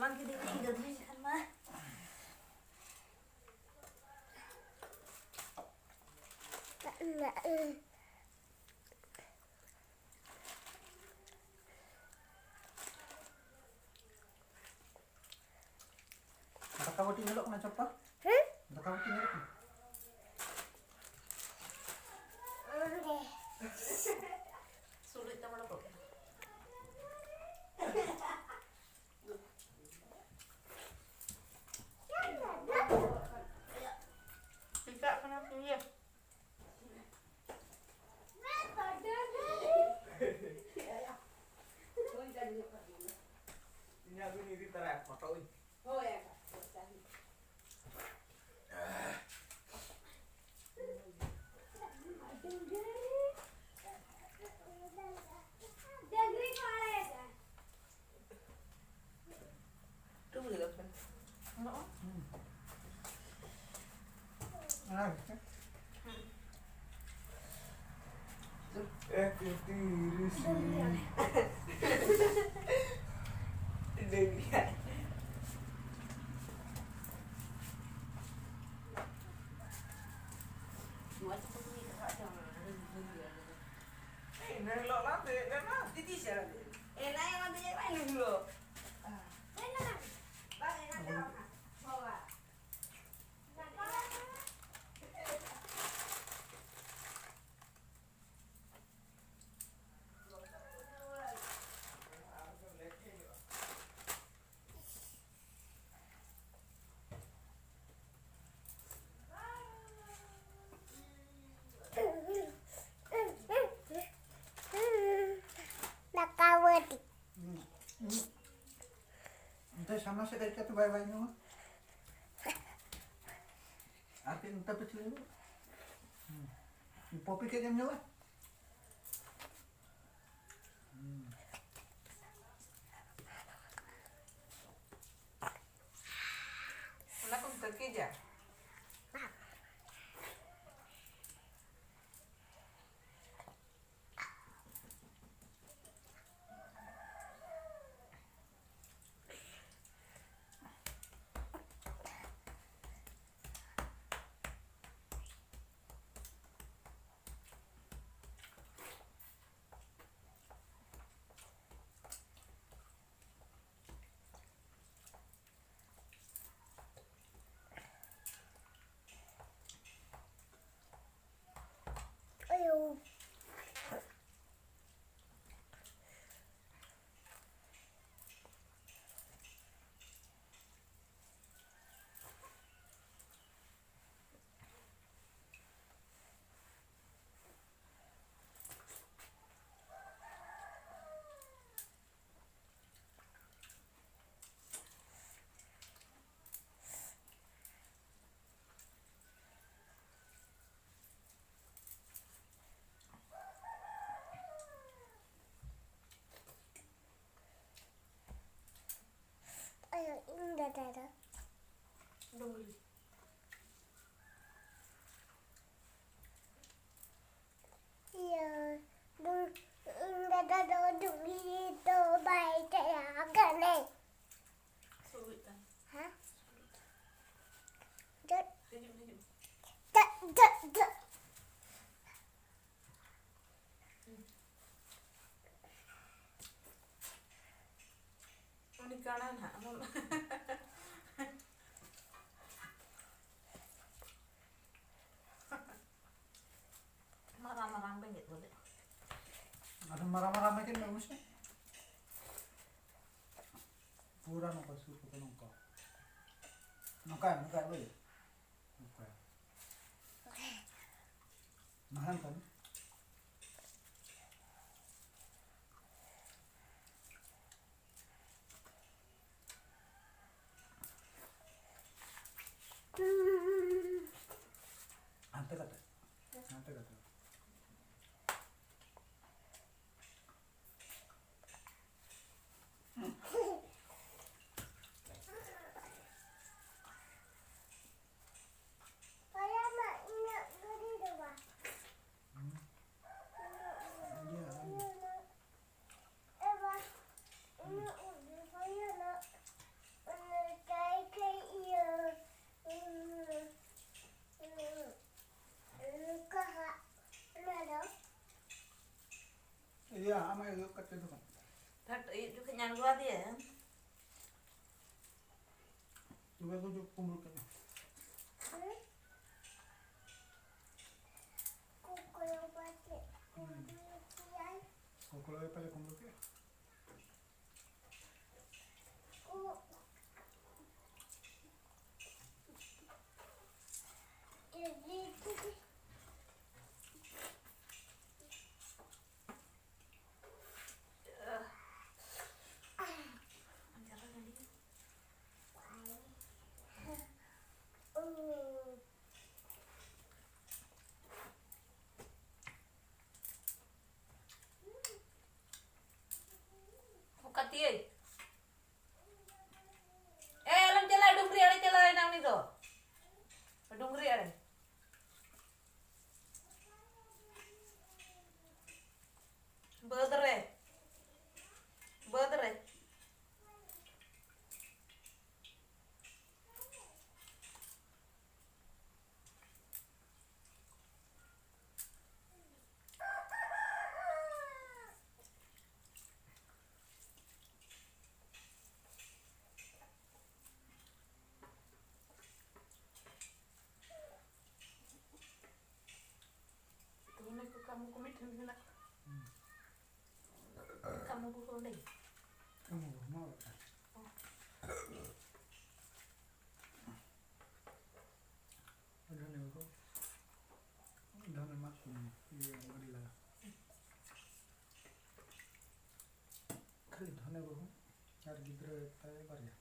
Naman gede gede kan mah. Ada kamu tinggal na coba? Ada kamu tinggal? Sulit naman ako. Tidak kenapa ya? Ini aku ini tarik foto ini. Oh ya. Itu boleh kan? Enggak. Diri sih. Dia. Dua cukup ni tak ada. Dari lo nanti, karena Titi siapa? Enak yang mantunya main dulu. Enak. Bang enak kan? Bawa. Entah sama saya dari kata bye-bye nya mah. Arti entah betul itu. Popi ke jam nyawa. Anak kau terkeja. Dulu. Sulit kan? Tunjuk. Ini kanan ha. Marah-marah banget boleh. Ada marah-marah makin bagus nih. Pura nongko suku tu nongko. Nongka boleh. Nongka. Mahal kan? Ante kata. ama itu kecil tuh kan. Thật ý chú kenyan gua dia. Coba aku kumpul kan. Kalau apa ya kumpul kan? Buka tiai. Alam cela dungri ada cela nang ni do. Dungri ada. Bedre. Bedre. Kamu kumit nak. Kamu pukul deh. Kamu mau? Ada nih kok. Udah memang iya nggak kali itu nih kok. Cari gitu ya.